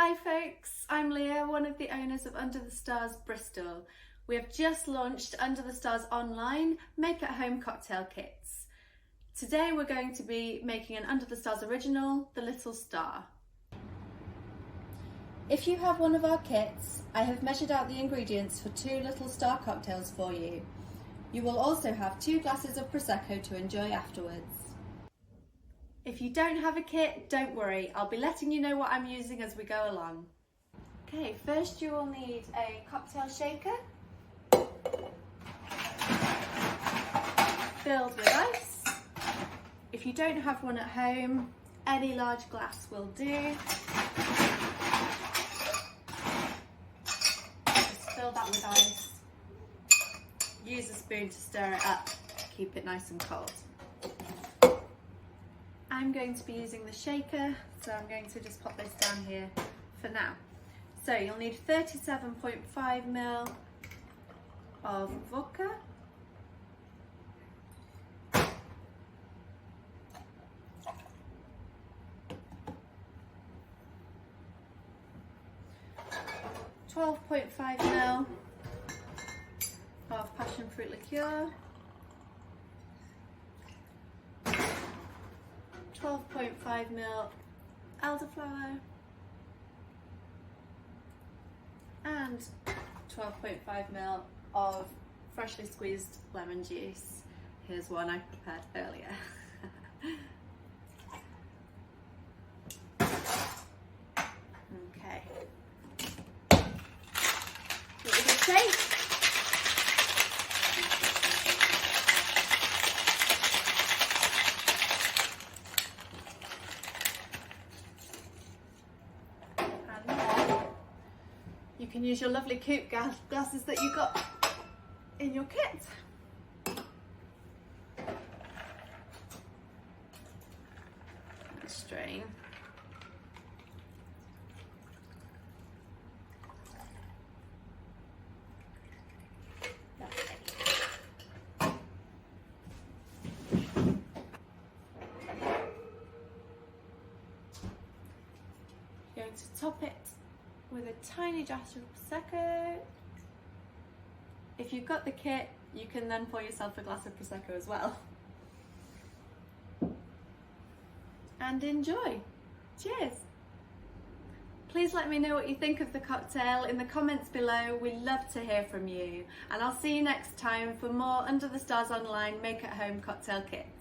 Hi folks, I'm Leah, one of the owners of Under the Stars Bristol. We have just launched Under the Stars online make-at-home cocktail kits. Today we're going to be making an Under the Stars original, the Little Star. If you have one of our kits, I have measured out the ingredients for 2 Little Star cocktails for you. You will also have 2 glasses of Prosecco to enjoy afterwards. If you don't have a kit, don't worry, I'll be letting you know what I'm using as we go along. Okay, first you will need a cocktail shaker filled with ice. If you don't have one at home, any large glass will do. Just fill that with ice. Use a spoon to stir it up, keep it nice and cold. I'm going to be using the shaker, so I'm going to just pop this down here for now. So you'll need 37.5ml of vodka, (12.5ml) of passion fruit liqueur, 12.5ml elderflower, and 12.5ml of freshly squeezed lemon juice. Here's one I prepared earlier. Okay. Give it a good shake. You can use your lovely coupe glasses that you got in your kit. Strain. Going to top it with a tiny dash of Prosecco. If you've got the kit, you can then pour yourself a glass of Prosecco as well. And enjoy. Cheers. Please let me know what you think of the cocktail in the comments below. We love to hear from you. And I'll see you next time for more Under the Stars Online make-at-home cocktail kits.